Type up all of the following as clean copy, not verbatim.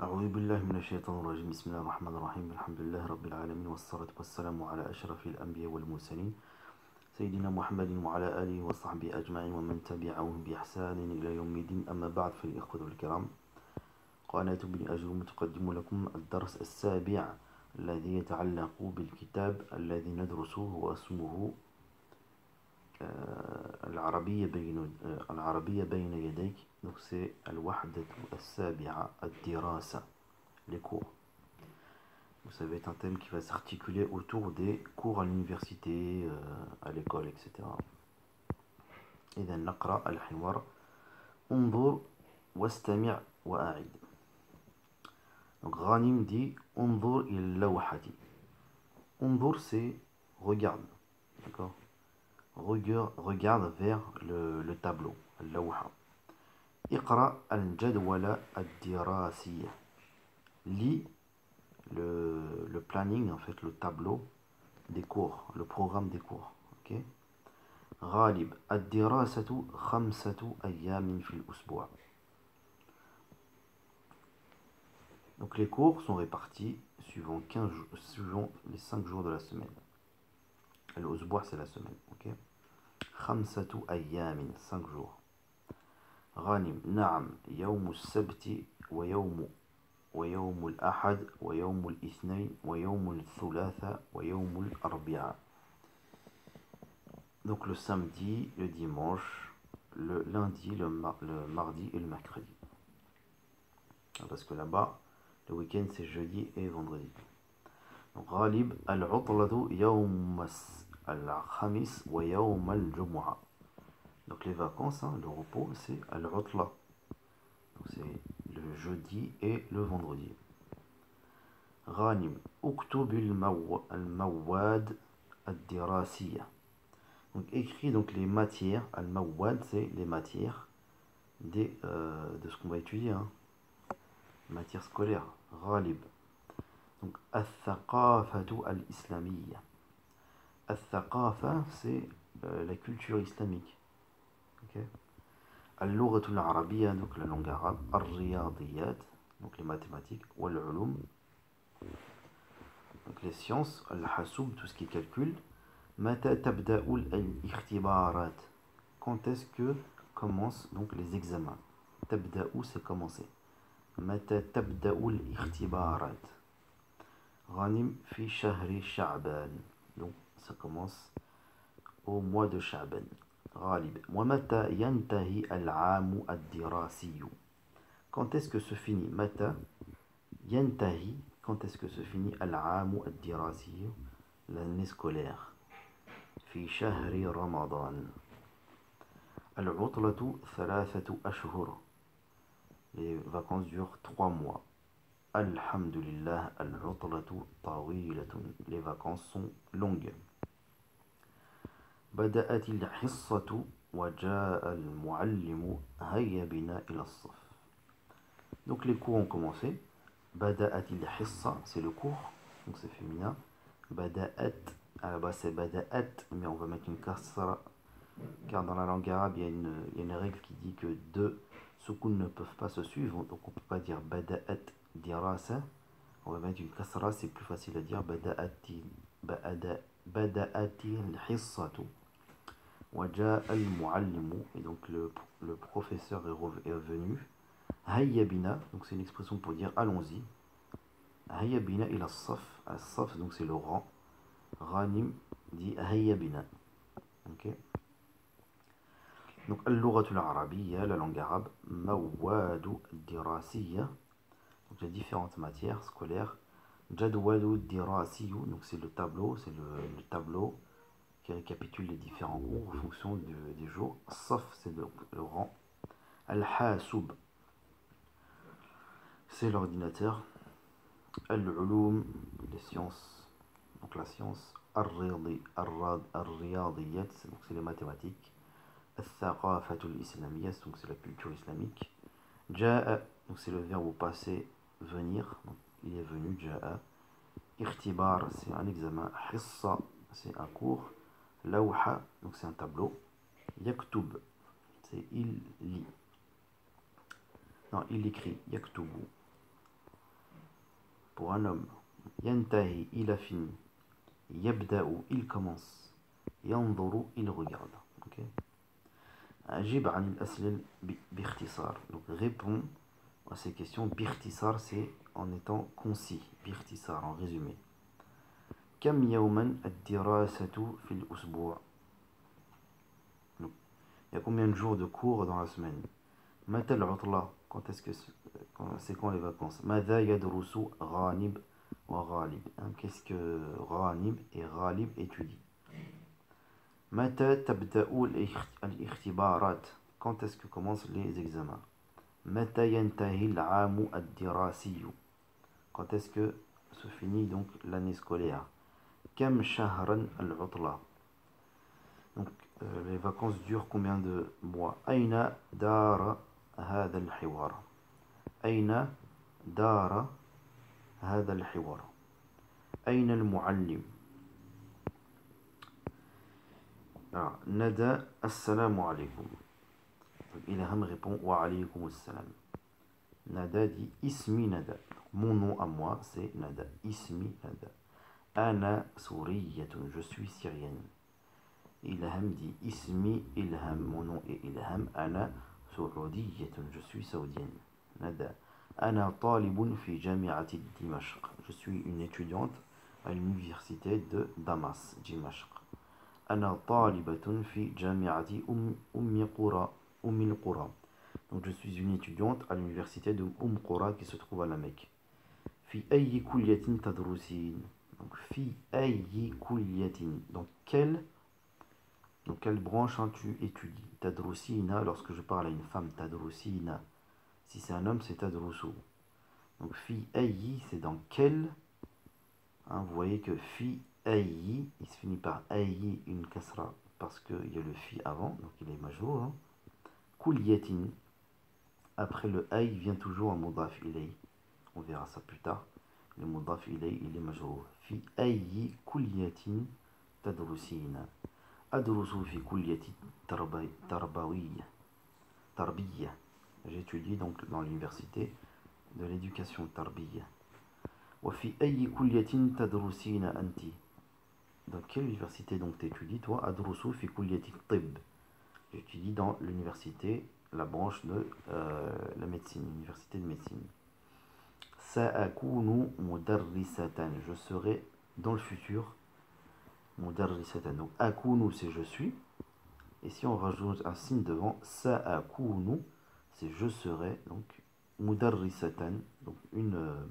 أعوذ بالله من الشيطان الرجيم. بسم الله الرحمن الرحيم. الحمد لله رب العالمين، والصلاة والسلام على أشرف الأنبياء والمرسلين سيدنا محمد وعلى آله وصحبه أجمعين ومن تبعهم بإحسان إلى يوم الدين. أما بعد، فالإخوة الكرام، قناة ابن أجروم تقدم لكم الدرس السابع الذي يتعلق بالكتاب الذي ندرسه واسمه العربية بين يديك. Donc c'est الوحدة السابعة الدراسة, les cours. Donc ça va être un thème qui va s'articuler autour des cours à l'université, à l'école, etc. إذا نقرأ الحوار. انظر واستمع وأعد. Donc Ghanim dit انظر إلى اللوحة. انظر c'est regarde, d'accord. Regarde vers le tableau, اللوحة. اقرأ الجدول الدراسي. Lis le planning, en fait, le tableau des cours, le programme des cours. Ok. غالب الدراسة 5 أيام في الأسبوع. Donc les cours sont répartis suivant les 5 jours de la semaine. الأسبوع c'est la semaine. Ok. 5 أيام 5 jours. غانم نعم يوم السبت ويوم الأحد ويوم الاثنين ويوم الثلاثاء ويوم الأربعاء. Donc le samedi, le dimanche, le lundi, le mardi et le mercredi. Parce que là-bas, le week-end c'est jeudi et vendredi. Donc غالب العطلة يوم الخميس ويوم الجمعة. Donc les vacances, le repos, c'est al-utla. Donc c'est le jeudi et le vendredi. Ghanim uktub al-mawad ad-dirasiyya. Donc écrit donc les matières. Al-mawad c'est les matières de ce qu'on va étudier, matières scolaires. Ghalib. Donc al-thaqafatu al-islamiyya. Al-thaqafa c'est la culture islamique. Okay. اللغة العربية, donc la langue arabe. الرياضيات, donc les mathématiques. والعلوم, donc les sciences. الحاسوب, tout ce qui est calcul. متى تبدأ الاختبارات, quand est-ce que commencent donc les examens. تبدأ c'est commencer. متى تبدأ الاختبارات. غانم في شهر شعبان, donc ça commence au mois de Sha'ban. غالب ومتى ينتهي العام الدراسي. Quand est-ce que se finit متى ينتهي, quand est-ce que se finit العام الدراسي, l'année scolaire. في شهر رمضان. العطلة 3 أشهر. Les vacances durent 3 mois. الحمد لله العطلة طويلة. Les vacances sont longues. بدأت الحصة وجاء المعلم هيا بنا إلى الصف. Donc les cours ont commencé. بدأت الحصة c'est le cours, donc c'est féminin. بدأت, à la base c'est بدأت, mais on va mettre une kasra car dans la langue arabe il y a une règle qui dit que deux soukoun ne peuvent pas se suivre, donc on ne peut pas dire بدأت dirasa, on va mettre une kasra, c'est plus facile à dire. بدأت الحصة وجاء المعلم, et donc le professeur est venu. هيا بنا, donc c'est une expression pour dire allons-y. هيا بنا إلى الصف. الصف donc c'est le rang. غانم dit هيا بنا. Ok. Donc اللغة العربية, la langue arabe. مواد الدراسية, donc les différentes matières scolaires. جدول الدراسي, donc c'est le tableau, le tableau qui récapitule les différents cours en fonction des jours. Saf c'est le rang. Al-Hasoub c'est l'ordinateur. Al-Ulum, les sciences, donc la science. Al-Riyadiyat, donc c'est les mathématiques. Al-Thaqafatu al-Islamiyya, donc c'est la culture islamique. Ja'a, donc c'est le verbe au passé venir, donc il est venu. Ja'a. Ikhtibar c'est un examen. Hissa c'est un cours. Lawha, donc c'est un tableau. Yaktub c'est il lit. Non, il écrit. Yaktubu. pour un homme. Yantahi, il a fini. Yabda'u, il commence. Yanzuru, il regarde. Ok. Ajib anil aslil bikhtisar. Donc réponds à ces questions. Bikhtisar, c'est en étant concis. Bikhtisar, en résumé. Kam yawman ad-dirasatu fil usbu'. Il y a combien de jours de cours dans la semaine? Mata al-utla, quand est-ce que c'est quand les vacances? Madha yadrusu ghanib wa ghalib. Qu'est-ce que ghanib et ghalib étudient? Mata tabda'u al-ikhtibarat. Quand est-ce que commencent les examens? Mata yantahi al-'amu ad-dirasiyu. Quand est-ce que se finit donc l'année scolaire? Kam shahran al-utla. Donc les vacances durent combien de mois? Aina dara هذا الحوار أين دار هذا الحوار أين المعلم ندى السلام عليكم Ilham répond wa alaykum assalam. Nada dit ismi Nada. Mon nom à moi c'est Nada. Ismi Nada. Ana souriyatun. Je suis syrienne. Ilham dit ismi Ilham. Mon nom est Ilham. Ana souriyatun. Je suis saoudienne. Nada. Ana talibun fi jami'ati Dimashq. Je suis une étudiante à l'université de Damas, Dimashq. Ana talibatun fi jami'ati Ummi Qura. Donc je suis une étudiante à l'université de Qura qui se trouve à la Mecque. Fi ayyi kulliyatin tadrusin. Donc fi ayyi kulliyatin. Donc quelle branche tu étudies? Tadrusina, lorsque je parle à une femme, tadrusina. Si c'est un homme, c'est tadrusu. Donc fi ayyi, c'est dans quel. Vous voyez que fi ayyi, il se finit par ayyi, une kasra, parce qu'il y a le fi avant, donc il est majrour. Kulliyatin, après le ay vient toujours un mudaf ilay. On verra ça plus tard. Le mudaf ilay, il est majrour. Fi ayyi kulliyatin tadrusina. Adrusu fi kulliyati tarbawiyya. Tarbiyya. J'étudie donc dans l'université de l'éducation tarbiyya. Wa fi ayyi kulliyatin tadrusina anti. Dans quelle université donc t'étudies toi? Adrusu fi kulliyati tib. J'étudie dans l'université, la branche de la médecine, l'université de médecine. Sa'akunu mudarrisatan. Je serai dans le futur mudarrisatan. Donc akunu c'est je suis. Et si on rajoute un signe devant, sa'akunu c'est je serai. Donc mudarrisatan, donc une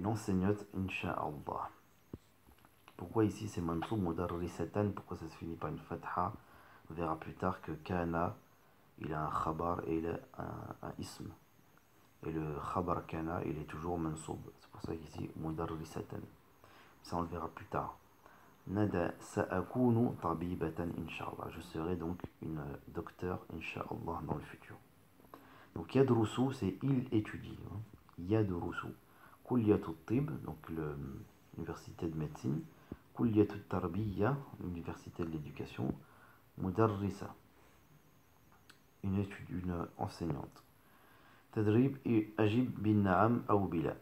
enseignante, insha'Allah. Pourquoi ici c'est mansoub mudarrisatan? Pourquoi ça se finit par une fatha? On verra plus tard que kana, il a un khabar et il a un ism. Et le khabar kana, il est toujours mansoub. C'est pour ça qu'ici, mudarrisatan. Ça, on le verra plus tard. Nada sa'akunu tabibatan, inshallah. Je serai donc une docteur, inshallah, dans le futur. Donc, yadrusu, c'est il étudie. Yadrusu. Kulliyatu tib, donc l'université de médecine. Kulliyatu tarbiyya, l'université de l'éducation. Mudarrisa, une enseignante. Tadrib et ajib bin na'am ou bila.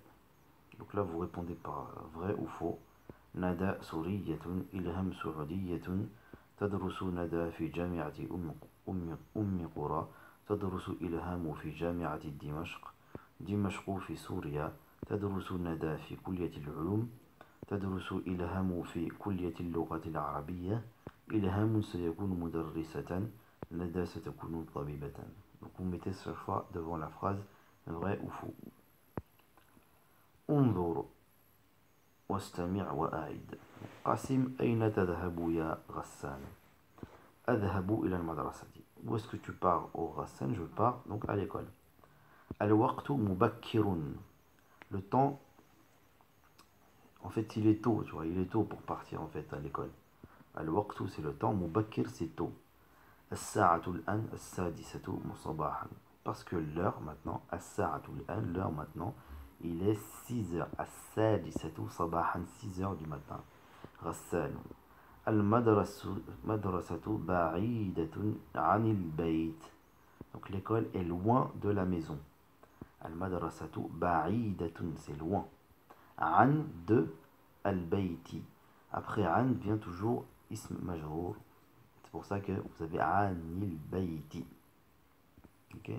Donc là vous répondez par vrai ou faux. Nada souriyatun ilham soudiyatun tadrusu nada fi jami'ati ummi qura tadrusu ilhamu fi jami'ati dimashq dimashq fi Souria tadrusu nada fi kulliyati al-ulum tadrusu ilhamu fi kulliyati al-lughati al-arabiyya إلهام سيكون مدرسة ندى ستكون طبيبة. Donc vous mettez ce choix devant la phrase vrai ou faux. انظر واستمع وأعد. قاسم أين تذهب يا غسان؟ أذهب إلى المدرسة. Où est-ce que tu pars au Ghassan? Je pars donc à l'école. الوقت مبكر. Le temps, en fait il est tôt, tu vois, il est tôt pour partir en fait à l'école. Al-waqtu c'est le temps, Mubakkir c'est tôt. As-sa'atu al-an, as-sadisatu صباحا. Parce que l'heure maintenant, as-sa'atu al-an, l'heure maintenant, il est 6h. As-sadisatu صباحا, 6h du matin. Ghassan. Al-madrasatu ba'idatun 'anil bayt. Donc l'école est loin de la maison. Al-madrasatu ba'idatun, c'est loin. An de al-bayti. Après an vient toujours ism majrour. C'est pour ça que vous avez anil bayti. Ok.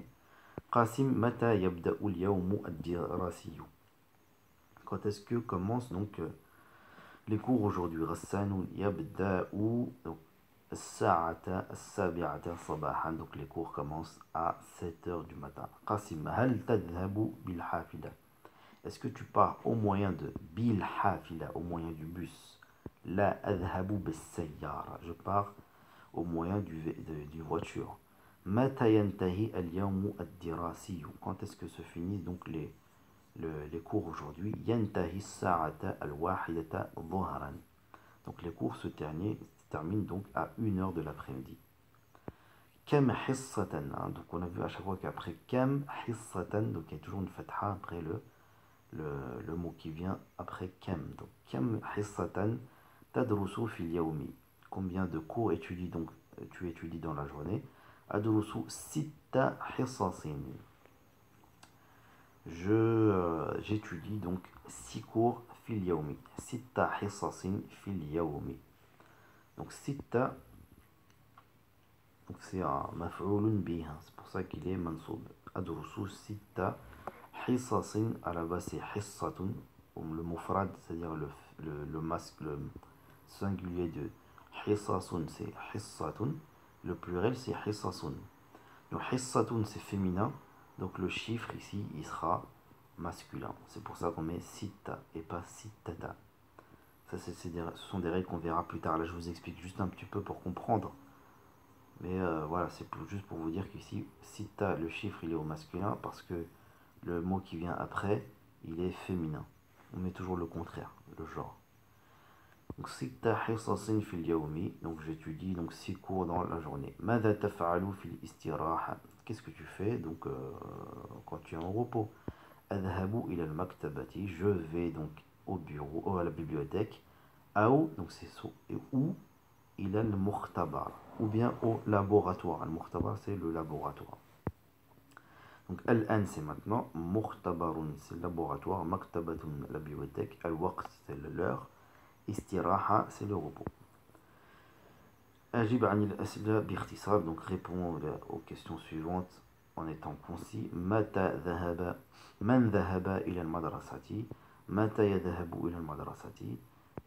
Qasim, mata yabda'u al-yawmu ad-dirasiyu. Quand est-ce que commencent donc les cours aujourd'hui? Ghassanun yabda'u as-sa'ata as-sabi'ata sabahan. Donc les cours commencent à 7 heures du matin. Qasim, hal tadhhabu bil hafila. Est-ce que tu pars au moyen de bil hafila, au moyen du bus? La adhabu bis sayyara. Je pars au moyen du voiture. Mata yantahi al-yawmu ad-dirasiyu. Quand est-ce que se finissent donc les cours aujourd'hui? Yantahi as-sa'ata al-wahidata dhuhran. Donc les cours se terminent donc à 1 heure de l'après-midi. Kam hissatan. Donc on a vu à chaque fois qu'après kam hissatan, donc il y a toujours une fatha après le mot qui vient après kam. Donc kam hissatan tadrusu fil yawmi. Combien de cours tu étudies dans la journée? Adrusu sitta hissasin. J'étudie donc 6 cours fil yawmi. Sitta hissasin fil yawmi. Donc sitta, donc c'est un maf'ulun bih, c'est pour ça qu'il est mansoub. Adrusu sitta hissasin, à la base c'est hissatun, le mufrad, c'est-à-dire le masque, le singulier de hissasun c'est hissatun, le pluriel c'est hissasun. Donc hissatun c'est féminin, donc le chiffre ici il sera masculin. C'est pour ça qu'on met sitta et pas sittata. Ça, ce sont des règles qu'on verra plus tard. Là, je vous explique juste un petit peu pour comprendre. Mais voilà, c'est juste pour vous dire qu'ici, sitta, le chiffre, il est au masculin parce que le mot qui vient après, il est féminin. On met toujours le contraire, le genre. Donc, sitta hisasin fil yawmi. Donc, j'étudie donc 6 cours dans la journée. Mada taf'alu fil istiraha. Qu'est-ce que tu fais donc quand tu es en repos? Adhabu ila al-maktabati. Je vais donc au bureau, à la bibliothèque. Aou, donc c'est ou il a le mukhtabar, ou bien au laboratoire. Le mukhtabar c'est le laboratoire. Donc al-an c'est maintenant, mukhtabarun c'est le laboratoire, maktabatun la bibliothèque, al-waqt c'est l'heure, istiraha c'est le repos. Ajib anil asla bikhtisar, donc réponds aux questions suivantes en étant concis. Mata dhahaba, man dhahaba ila al-madrasati, mata yadhabu ila al-madrasati,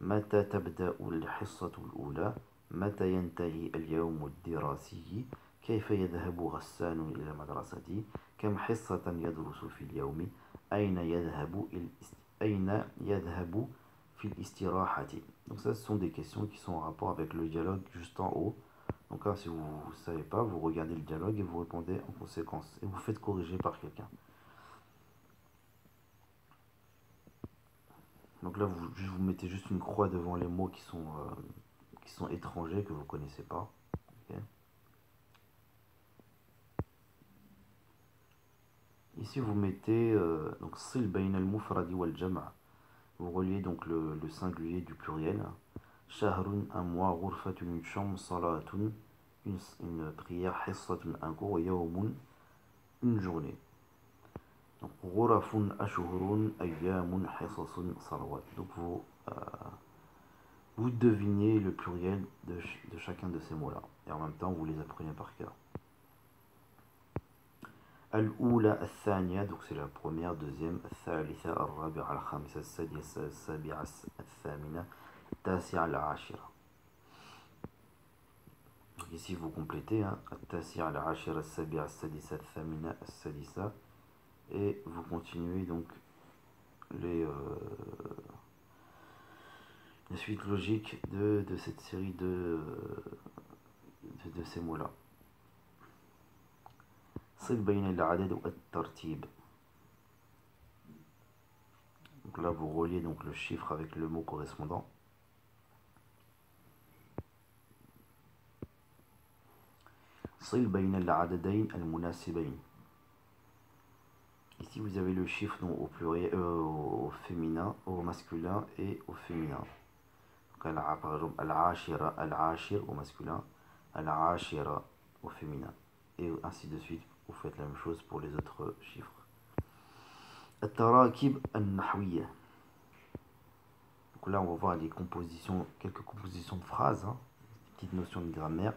متى تبدأ الحصة الأولى؟ متى ينتهي اليوم الدراسي؟ كيف يذهب غسان إلى المدرسة؟ كم حصة يدرس في اليوم؟ أين يذهب في الاستراحة؟ Donc ça, ce sont des questions qui sont en rapport avec le dialogue juste en haut. Donc là, si vous ne savez pas, vous regardez le dialogue et vous répondez en conséquence. Et vous faites corriger par quelqu'un. Donc là, vous mettez juste une croix devant les mots qui sont étrangers, que vous ne connaissez pas. Okay. Ici, vous mettez donc sil bayn al-mufradi wal jama'. Vous reliez donc le singulier du pluriel. Shahrun, un mois, ghurfatun, une chambre, salatun, une prière, hissatun, un cours, yawmun, une journée. Donc, ghurafun, ashhurun, ayyamun, hissasun, salawat. Donc, vous devinez le pluriel de chacun de ces mots-là. Et en même temps, vous les apprenez par cœur. Al-Oula, al-Thania, donc c'est la première, deuxième, al-Thalitha, al-Rabi'a, al-Khamisa, al-Sadisa, al-Sabi'a, al-Thamina, al-Tasi'a, al-Ashira. Donc ici, vous complétez, al-Tasi'a, al-Ashira, al-Sabi'a, al-Sadisa, al-Thamina, al-Sadisa, et vous continuez donc les suites logiques de cette série de ces mots-là. صل بين العدد والترتيب. Donc là vous reliez donc le chiffre avec le mot correspondant. صل بين العددين المناسبين. Ici vous avez le chiffre donc, au pluriel, au féminin, au masculin et au féminin. Donc par exemple al-ashira, al-ashir au masculin, al-ashira au féminin. Et ainsi de suite, vous faites la même chose pour les autres chiffres. التراكيب النحوية. Donc là, on va voir les compositions, quelques compositions de phrases, hein, petites notions de grammaire.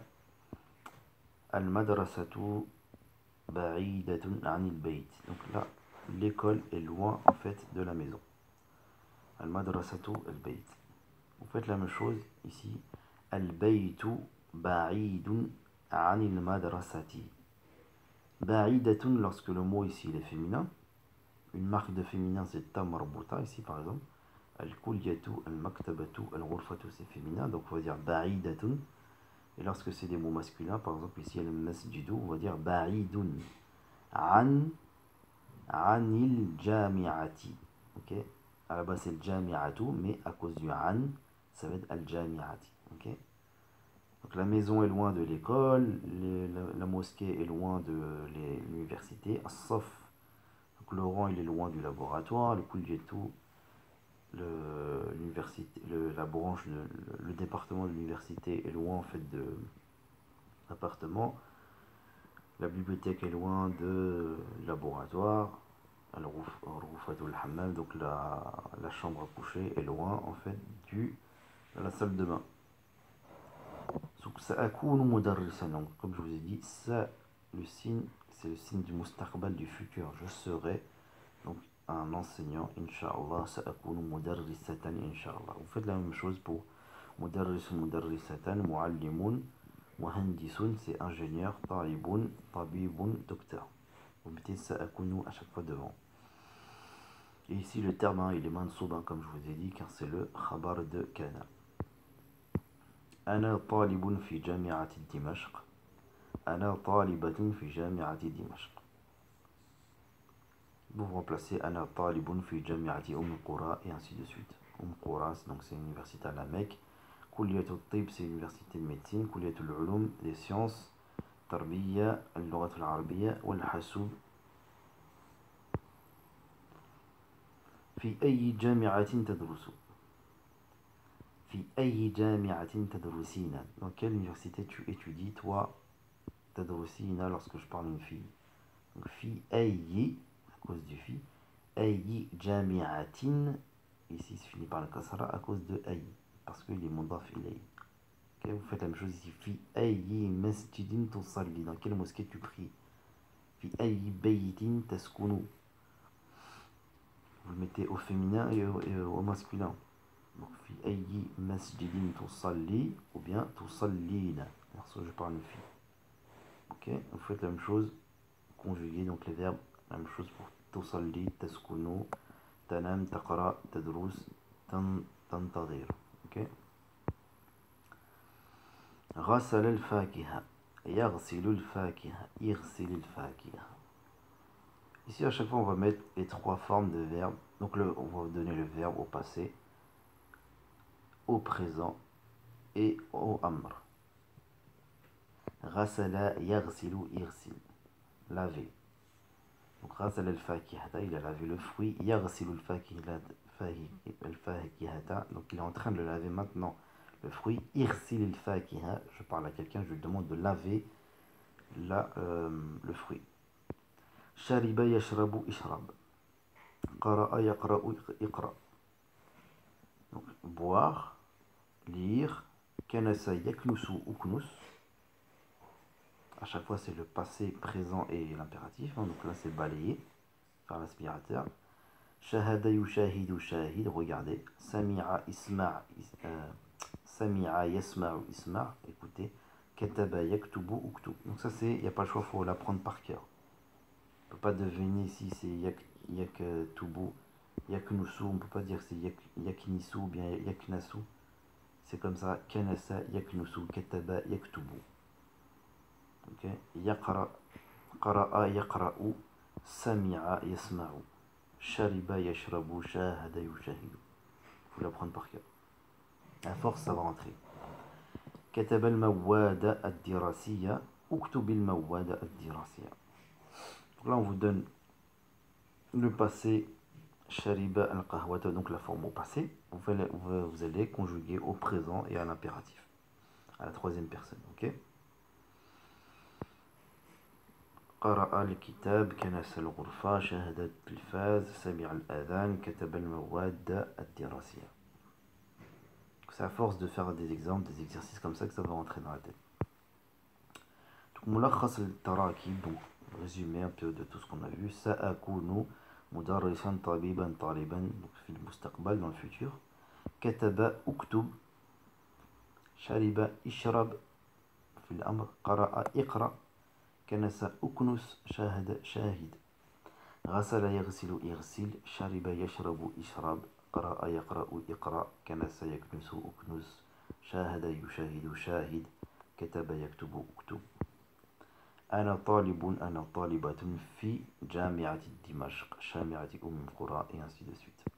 Al-madrasatu ba'idatun anil bayt. Donc là, l'école est loin en fait de la maison. Al-madrasatu al-bayt. Vous faites la même chose ici. Al-baytu ba'idun anil madrasati. Ba'idatun, lorsque le mot ici il est féminin. Une marque de féminin c'est ta marbuta ici par exemple. Al-kulyatu, al-maktabatu, al-ghurfatu c'est féminin. Donc on va dire ba'idatun. Et lorsque c'est des mots masculins, par exemple ici al-masjidu, on va dire ba'idun. Anil jami'ati. Ok. À la base c'est le jami'atu, mais à cause du an, ça va être al-jami'ati. Ok. Donc la maison est loin de l'école, la mosquée est loin de l'université. Sauf donc le rang il est loin du laboratoire, le kuljatu, l'université, la branche, le département de l'université est loin en fait de l'appartement. La bibliothèque est loin de laboratoire. Donc la chambre à coucher est loin en fait de la salle de bain. Donc comme je vous ai dit, ça, le signe, c'est le signe du mustaqbal, du futur. Je serai donc un enseignant, Inch'Allah. Sa'akunu mudarrisatan, Inch'Allah. Vous faites la même chose pour mudarrisun, mudarrisatan, muallimun, muhandisun, c'est ingénieur, talibun, tabibun, docteur. Vous mettez sa'akunu à chaque fois devant. Et ici, le terme, hein, il est mansoub, hein, comme je vous ai dit, car c'est le khabar de kana. أنا طالب في جامعة دمشق. أنا طالبة في جامعة دمشق. Vous remplacez أنا طالب في جامعة القرى et ainsi de suite. القرى, donc c'est une université à la Mecque. كلية الطب, c'est une université de médecine. كلية العلوم, des sciences. تربية, اللغة العربية. والحاسوب. في أي جامعة تدرس؟ في أي جامعة تدرسين؟ Dans quelle université tu étudies, toi, تدرسين, lorsque je parle d'une fille. Donc, في أي, à cause du fi. أي جامعة, ici c'est fini par le kasra, à cause de أي, parce qu'il est mudaf إليه. Okay, vous faites la même chose ici. في أي مسجد تصلي, dans quelle mosquée tu pries. في أي بيت تسكن. Vous le mettez au féminin et au masculin. Donc, fi ayyi masjidin tusalli, ou bien tusallina. Lorsque je parle de fille. Ok, vous faites la même chose, conjuguer donc les verbes, la même chose pour tusalli, taskunu, tanam, taqra, tadrus, tantadir. Ok. غسل الفاكهة, يغسل الفاكهة, يغسل الفاكهة. Ici, à chaque fois, on va mettre les trois formes de verbes. Donc, on va donner le verbe au passé, au présent et au amr. Ghasala, yaghsilu, irsil. Laver. Donc, ghasala al-fakihata, il a lavé le fruit. Yaghsilu al-fakihata, donc il est en train de le laver maintenant. Le fruit. Irsil al-fakiha, je parle à quelqu'un, je lui demande de laver le fruit. Shariba yashrabu ishrab. Qara'a yaqra'u iqra. Donc, boire, lire. Kanasa yaknusu uknus. À chaque fois, c'est le passé, présent et l'impératif. Hein. Donc là, c'est balayer, faire l'aspirateur. Shahada yushahidu shahid, regardez. Sami'a isma', sami'a yasma'u isma', écoutez. Kataba yaktubu uktub. Donc ça, c'est, il n'y a pas le choix, il faut l'apprendre par cœur. On ne peut pas deviner si c'est yaktubu, yaknusu, on ne peut pas dire c'est yaknisu ou bien yaknasu. C'est comme ça. Kanasa yaknusu, kataba yaktubu. Ok. Yaqra, qara'a yaqra'u, sami'a yasma'u, shariba yashrabu, shahada yushahidu. Il faut l'apprendre par cœur. À force, ça va rentrer. كتب المواد الدراسية, اكتب المواد الدراسية. Donc là, on vous donne le passé, shariba al-qahwata, donc la forme au passé. Vous allez conjuguer au présent et à l'impératif, à la troisième personne. Ok. قرأ الكتاب, كنس الغرفة, شاهد التلفاز, سمع الأذان, كتب المواد الدراسية. C'est à force de faire des exemples, des exercices comme ça que ça va rentrer dans la tête. Donc, ملخص التراكيب, donc résumé un peu de tout ce qu'on a vu. سأكون مدرسا طبيبا طالبا, donc في المستقبل, dans le futur. كتب اكتب, شرب اشرب, في الأمر. قرأ اقرأ, كنس اكنس, شاهد شاهد. غسل يغسل اغسل, شرب يشرب اشرب, قرأ يقرأ اقرأ, كنس يكنس اكنس, شاهد يشاهد شاهد, كتب يكتب اكتب. أنا طالب أنا طالبة في جامعة دمشق جامعة أم القرى et ainsi de suite.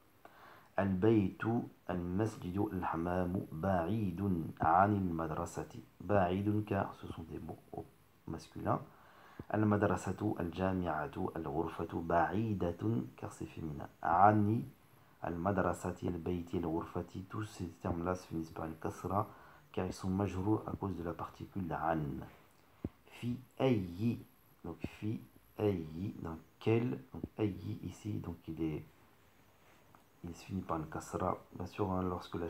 البيت المسجد الحمام بعيد عن المدرسة بعيد car ce sont des mots au masculin. المدرسة الجامعة الغرفة بعيدة car c'est féminin. عن المدرسة البيت الغرفة, tous ces termes là se finissent par une kasra car ils sont majrours à cause de la particule عن. Fi ayi, donc fi ayi, dans quel, donc ayi ici, donc il se finit par une kasra, bien sûr, hein, lorsque le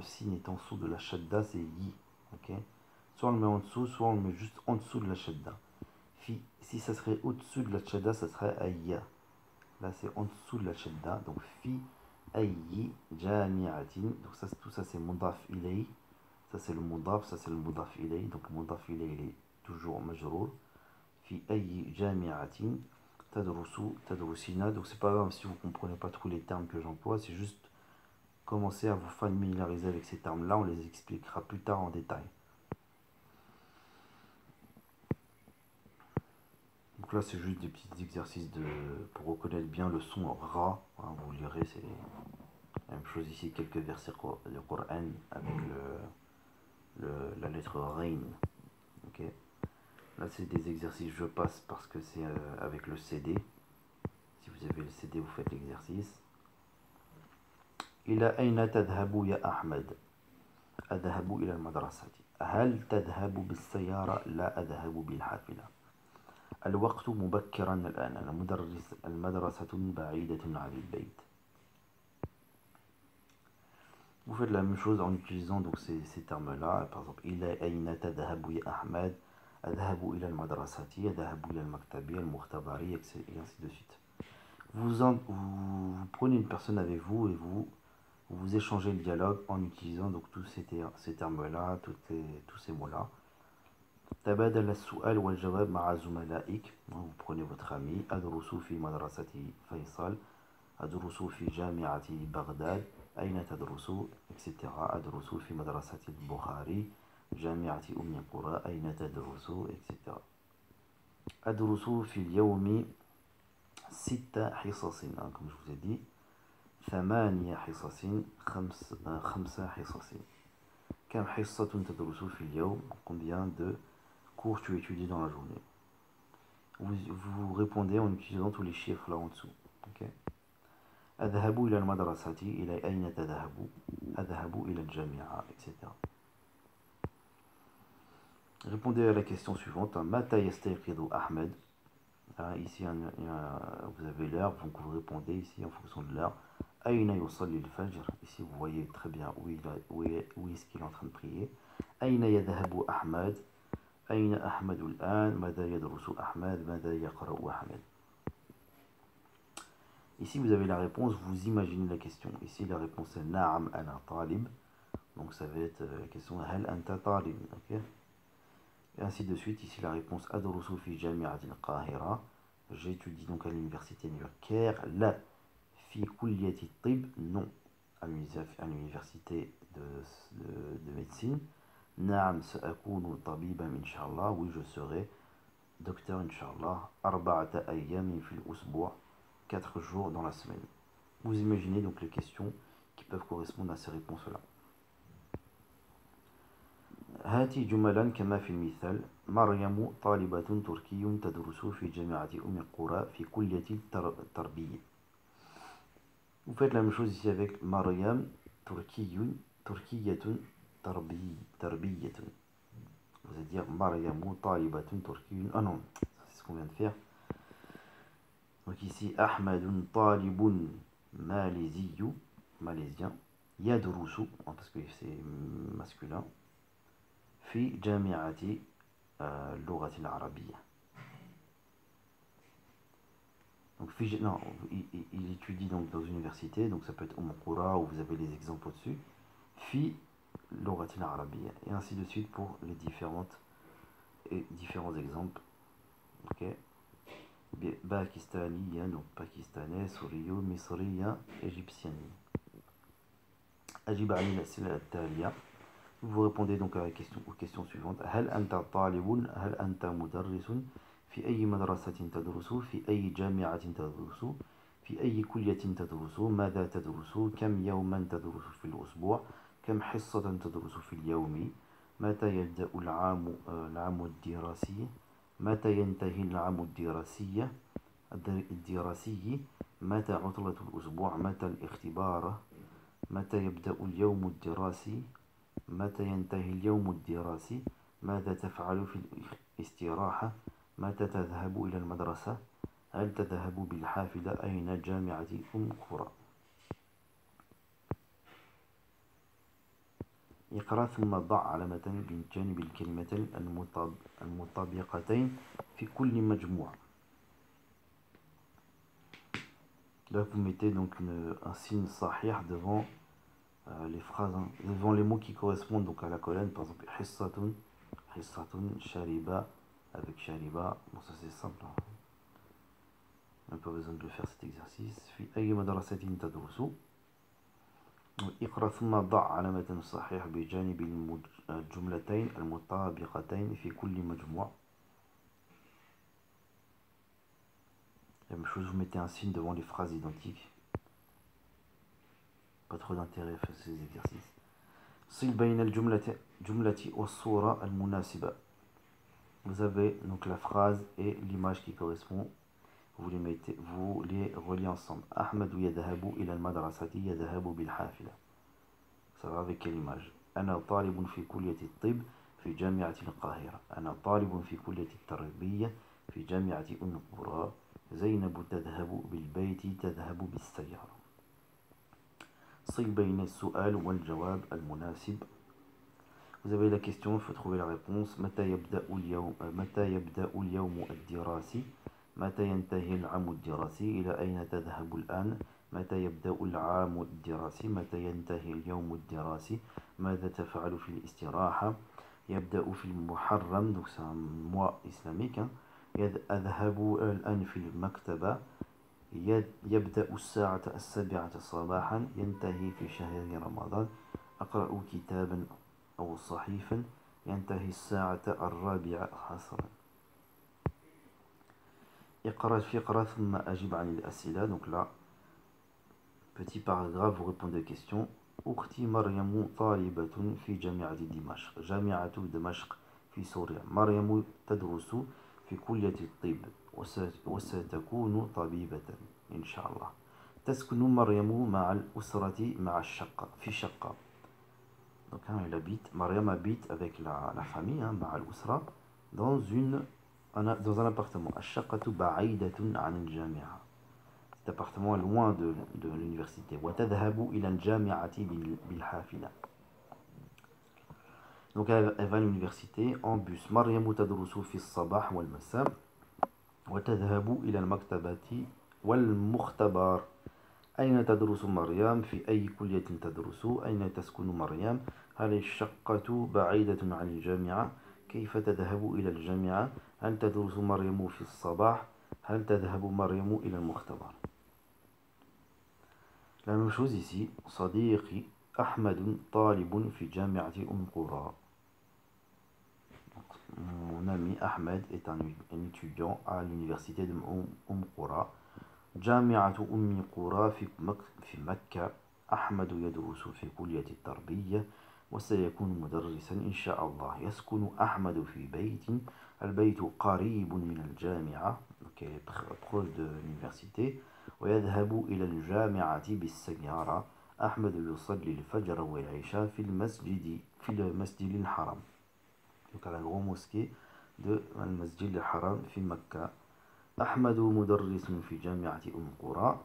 signe est en dessous de la shadda, c'est yi, ok. Soit on le met en dessous, soit on le met juste en dessous de la shadda. Fi, si ça serait au-dessus de la shadda, ça serait ayya. Là c'est en dessous de la shadda, donc fi ayi jami'atin, donc ça, tout ça c'est mudaf ilay. Ça c'est le mudaf, ça c'est le mudaf ilay. Donc le mudaf ilay il est toujours majrour. Fi ayi jami'atin tadrusu tadrusina. Donc c'est pas grave si vous comprenez pas trop les termes que j'emploie, c'est juste commencer à vous familiariser avec ces termes là, on les expliquera plus tard en détail. Donc là c'est juste des petits exercices pour reconnaître bien le son ra, hein, vous lirez, c'est la même chose ici, quelques versets du Coran avec la lettre Rain. Ok. Là c'est des exercices, je passe parce que c'est avec le CD. Si vous avez le CD, vous faites l'exercice. إلى أين تذهب يا أحمد؟ أذهب إلى المدرسة. هل تذهب بالسيارة؟ لا أذهب بالحافلة. الوقت مبكرا الآن. المدرسة بعيدة عن البيت. Vous faites la même chose en utilisant donc ces termes-là. Par exemple, إلى أين تذهب يا أحمد؟ أذهب إلى المدرسة. أذهب إلى المكتب المختبر et ainsi de suite. Vous prenez une personne avec vous et vous échangez le dialogue en utilisant donc tous ces termes-là, tous ces mots-là. تبادل السؤال والجواب مع زملائك. Vous prenez votre ami. أدرس في مدرسة فيصل. أدرس في جامعة بغداد. أين تدرس etc. أدرس في مدرسة البخاري. جامعة أم القرى. أين تدرس etc. أدرس في اليوم 6 حصص, comme je vous ai dit. 8 حصص 5 حصص. كم حصة تدرس في اليوم? Combien de cours tu étudies dans la journée? Vous répondez en utilisant tous les chiffres là en dessous. Okay. أذهب إلى المدرسة. إلى أين تذهب؟ أذهب إلى الجامعة etc. Répondez à la question suivante. متى يستيقظ أحمد? Ici vous avez l'heure, donc vous répondez ici en fonction de l'heure. أين يصلي الفجر? Ici vous voyez très bien où est-ce qu'il est en train de prier. أين يذهب أحمد? أين أحمد الآن؟ ماذا يدرس أحمد؟ ماذا يقرأ أحمد? Ici vous avez la réponse, vous imaginez la question. Ici la réponse est نعم أنا طالب. Donc ça va être la question هل أنت طالب? Okay. Et ainsi de suite. Ici la réponse أدرس في جامعة القاهرة. J'étudie donc à l'université du Caire. La fi kulliyati tib, non, à l'université de médecine. Naam sa'akunu tabiban inshallah, oui je serai docteur inshallah. Arba'ata ayyamin fil usbu', 4 jours dans la semaine. Vous imaginez donc les questions qui peuvent correspondre à ces réponses-là. هاتي جملا كما في المثال. مريم طالبة تركي تدرس في جامعة أم القرى في كلية التربية. Vous faites la même chose ici avec Maryam Turkiyatun Tarbiyatun. Vous allez dire Maryamu Talibatun Turkiyun. Ah non, c'est ce qu'on vient de faire. Donc ici Ahmadun Talibun Malaisien. يدرس parce que c'est masculin في جامعة اللغة العربية. Donc, non, il étudie donc dans une université, donc ça peut être Qura, où vous avez les exemples au-dessus. Fi Loratil Arabia, et ainsi de suite pour les différents exemples. Ok. Pakistani, donc pakistanais, Sourio, Misriya, égyptien. Ajib Ali al-Taliya. Vous répondez donc aux questions suivantes. هل أنت طالب؟ هل أنت مدرس؟ في أي مدرسة تدرس؟ في أي جامعة تدرس؟ في أي كلية تدرس؟ ماذا تدرس؟ كم يوما تدرس في الأسبوع؟ كم حصة تدرس في اليوم؟ متى يبدأ العام الدراسي؟ متى ينتهي العام الدراسي؟ متى عطلة الأسبوع؟ متى الاختبار؟ متى يبدأ اليوم الدراسي؟ متى ينتهي اليوم الدراسي؟ ماذا تفعل في الاستراحة؟ متى تذهب إلى المدرسة؟ هل تذهب بالحافلة؟ أين جامعة قرى؟ اقرأ ثم ضع علامة بجانب الكلمتين المطابقتين في كل مجموعة. Là, vous mettez donc un signe sahih devant les phrases, devant les mots qui correspondent donc à la colonne. Par exemple, hissatun, shariba, avec shariba. Bon, ça c'est simple. Hein. On n'a pas besoin de le faire cet exercice. Fi أي مدرسة تدرس. اقرأ ثم ضع علامة صحيح بجانب الجملتين المطابقتين في كل مجموع. La même chose, vous mettez un signe devant les phrases identiques. Pas trop d'intérêt à faire ces exercices. صل بين الجملة والصورة المناسبة. Vous avez donc la phrase et l'image qui correspond. Vous les reliez ensemble. أحمد يذهب إلى المدرسة يذهب بالحافلة. Ça va avec quelle image? أنا طالب في كلية الطب في جامعة القاهرة. أنا طالب في كلية التربية في جامعة قرى. زينب تذهب بالبيت تذهب بالسيارة. صل بين السؤال والجواب المناسب. Vous avez la question, il faut trouver la réponse. متى يبدأ اليوم الدراسي؟ متى ينتهي العام الدراسي؟ إلى أين تذهب الآن؟ متى يبدأ العام الدراسي؟ متى ينتهي اليوم الدراسي؟ ماذا تفعل في الاستراحة؟ يبدأ في المحرم، donc c'est un mois islamique. أذهب الآن في المكتبة. يبدأ الساعة 7 صباحا. ينتهي في شهر رمضان. أقرأ كتابا أو صحيفا. ينتهي الساعة 4 عصرا. اقرأ ثم أجب عن الأسئلة. Donc là, petit paragraphe, vous répondez aux questions. أختي مريم طالبة في جامعة دمشق. جامعة دمشق في سوريا. مريم تدرس في كلية الطب وستكون طبيبة إن شاء الله. تسكن مريم مع الأسرة مع الشقة في شقة. Donc elle habite, Mariam habite avec la famille, hein, مع الأسرة dans un appartement. الشقة بعيدة عن الجامعة. Cet appartement est loin de l'université. وتذهب إلى الجامعة بالحافلة. Donc elle va à l'université en bus. مريم تدرس في الصباح والمساء. وتذهب إلى المكتبة والمختبر. أين تدرس مريم؟ في أي كلية تدرس؟ أين تسكن مريم؟ هل الشقة بعيدة عن الجامعة؟ كيف تذهب إلى الجامعة؟ هل تدرس مريم في الصباح؟ هل تذهب مريم إلى المختبر؟ La même chose ici. صديقي أحمد طالب في جامعة قرى. Mon ami Ahmed est un étudiant à l'université de Qura. جامعة قرى في مكة. أحمد يدرس في كلية التربية وسيكون مدرسا إن شاء الله. يسكن أحمد في بيت. البيت قريب من الجامعة. proche de l'université. ويذهب إلى الجامعة بالسيارة. أحمد يصلي الفجر والعشاء في المسجد الحرام. Donc à la grande mosquée de المسجد الحرام في مكة. أحمد مدرس في جامعة قرى.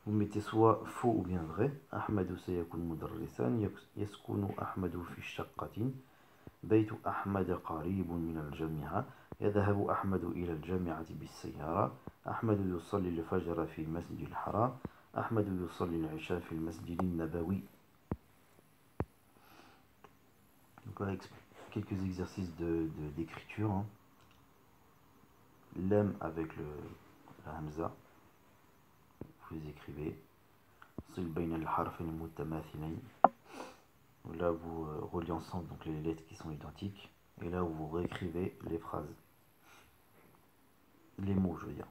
vous mettez soit faux ou bien vrai. Ahmadu sayakun mudarrisan, yaskunu Ahmadu fi shaqqatin, baytu Ahmad qaribun min al-jami'a, يذهب أحمد إلى الجامعة بالسيارة. أحمد يصلي الفجر في المسجد الحرام. أحمد يصلي العشاء في المسجد النبوي. Donc voilà quelques exercices d'écriture. Hein. Lem avec la hamza, vous les écrivez. Sil bayna al-harfayn mutamathilayn. Là vous reliez ensemble donc les lettres qui sont identiques. Et là vous réécrivez les phrases. Les mots je veux dire.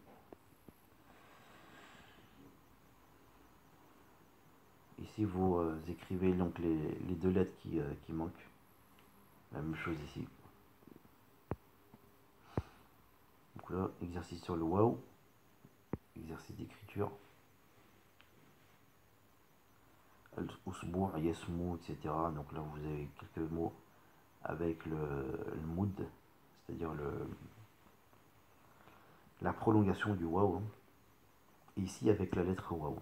Ici vous écrivez donc les deux lettres qui manquent. La même chose ici. Donc là, exercice sur le waouh, exercice d'écriture. Al-usbu', yasmu, etc. Donc là, vous avez quelques mots avec le moud, c'est-à-dire la prolongation du waouh. Et ici, avec la lettre waouh.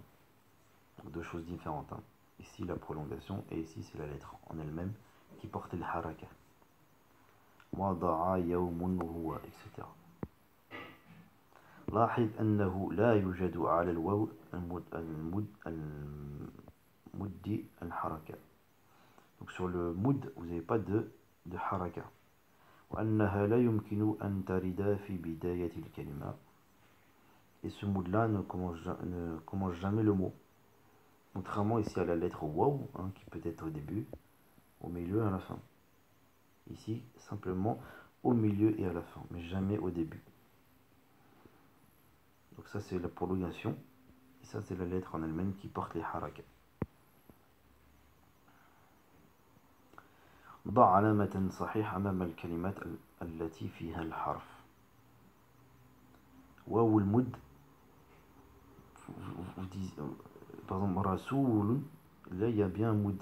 Donc deux choses différentes. Hein. Ici, la prolongation, et ici, c'est la lettre en elle-même qui porte le haraka. Wada'a yawmun huwa, etc. لاحظ أنه لا يوجد على الواو المد الحركة. Donc sur le moud, vous n'avez pas de haraka. وأنها لا يمكن أن ترد في بداية الكلمة. Et ce mood-là ne commence jamais le mot. Contrairement ici à la lettre waw, hein, qui peut être au début, au milieu et à la fin. Ici, simplement au milieu et à la fin, mais jamais au début. Donc ça c'est la prolongation, et ça c'est la lettre en elle-même qui porte les harakas. ضع علامة صحيحة أمام الكلمات التي فيها الحرف. واو المد vous dites, par exemple rasoul, là il y a bien moud,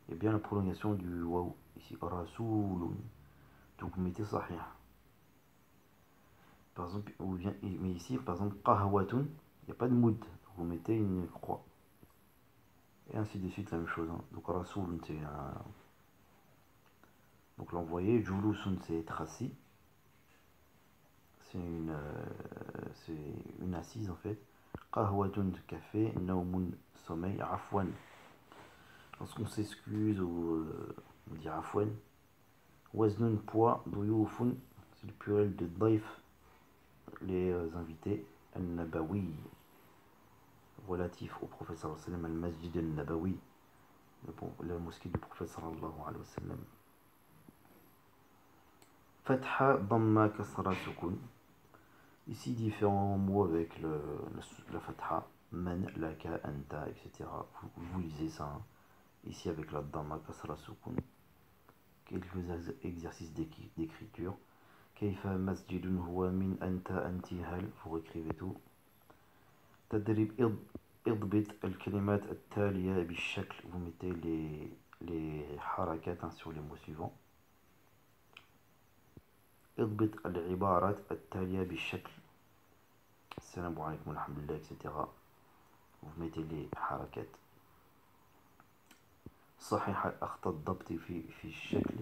il y a bien la prolongation du waw ici, rasoul, donc vous mettez sahih. Par exemple, ou bien, mais ici par exemple qahwatun, il n'y a pas de moud, vous mettez une croix. Et ainsi de suite, la même chose. Hein. Donc rasoul c'est un... Donc l'envoyé, julusun c'est être assis. C'est une assise en fait. Qahwatun café, naumun sommeil, afwan. Lorsqu'on s'excuse ou on dit afwan. Waznun poids, duyufun, c'est le pluriel de daif, les invités. Al-Nabawi, relatif au prophète sallallahu alayhi wa sallam, al-Masjid al-Nabawi, la mosquée du prophète sallallahu alayhi wa sallam. Fatha, Dhamma, Kasra, Sukun. Ici, différents mots avec la fatha, man, laka, anta, etc. Vous lisez ça. Hein. Ici, avec la dhamma, kasra, sukun. Quelques exercices d'écriture. Kayfa masjidun huwa min anta, anti, hal. Vous écrivez tout. Tadrib, idbit, al-kalimat, al-taliya, bishakl. Vous mettez les harakat hein, sur les mots suivants. اضبط العبارات التالية بالشكل السلام عليكم الحمد لله etc. Vous mettez les حركات. صحح أخطاء الضبط في الشكل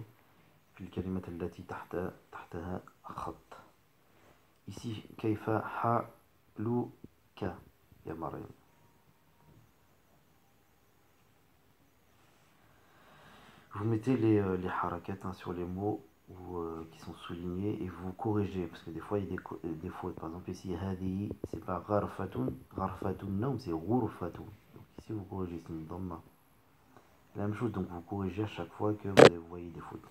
في الكلمة التي تحتها خط. Ici كيف حالك يا مريم. Vous mettez les حركات hein, sur les mots qui sont soulignés et vous corrigez parce que des fois il y a des fautes. Par exemple ici هذه c'est pas غرفة نوم c'est غرفة. Donc ici vous corrigez, c'est une dhamma. La même chose, donc vous corrigez à chaque fois que vous voyez des fautes.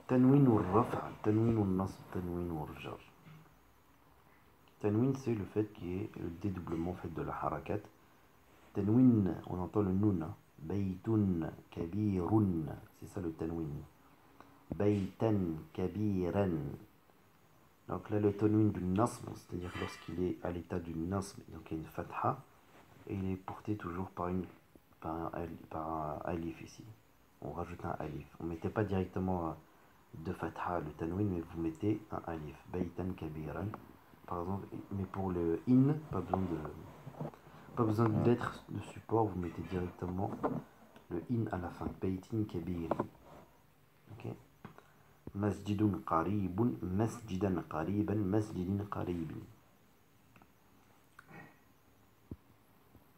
Tanwin ou raf'a, tanwin ou nasb, tanwin ou jar. Tanwin c'est le fait qu'il y ait le dédoublement fait de la harakat. Tanwin, on entend le nun. Baytun kabirun, c'est ça le tanwin. Baytan kabiran. Donc là, le tanwin du nasb, c'est-à-dire lorsqu'il est à l'état du nasb, donc il y a une fatha, et il est porté toujours par un alif ici. On rajoute un alif. On ne mettait pas directement de fatha le tanwin, mais vous mettez un alif. Baytan kabiran. par exemple, mais pour le in, pas besoin de lettres de support, vous mettez directement le in à la fin. Beitin kabir. Ok. Masjidun qaribun, masjidan qariban, masjidin qaribin.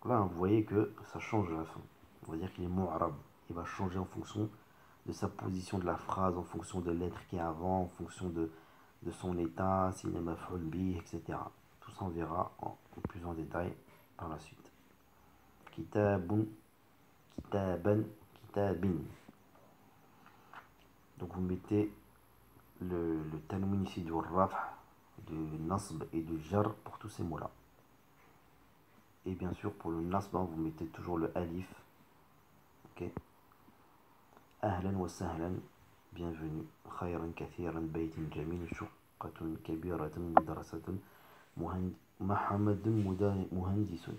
Là, vous voyez que ça change à la fin. On va dire qu'il est mu'arab. Il va changer en fonction de sa position de la phrase, en fonction des lettres qui est avant, en fonction de son état, s'il est maf'ul bih, etc. Tout ça, on verra en plus en détail par la suite. Kitabun, kitaban, kitabin. Donc vous mettez le tanwin ici du raf', du nasb et du jar pour tous ces mots-là. Et bien sûr, pour le nasb, vous mettez toujours le alif. Ok. Ahlan wa sahlan, bienvenue. Khayran kathiran, baytin jamil, shuqqatun kabiratun, madrasatun, Muhammadun muhandisun.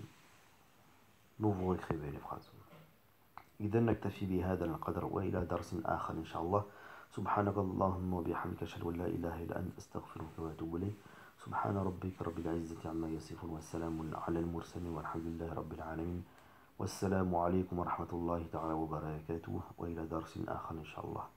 Donc vous réécrivez les phrases. إذا نكتفي بهذا القدر وإلى درس آخر إن شاء الله. سبحانك اللهم وبحمدك أشهد أن لا إله إلا أنت أستغفرك وأتوب إليك. سبحان ربك رب العزة عما يصفون والسلام على المرسلين والحمد لله رب العالمين. والسلام عليكم ورحمة الله تعالى وبركاته وإلى درس آخر إن شاء الله.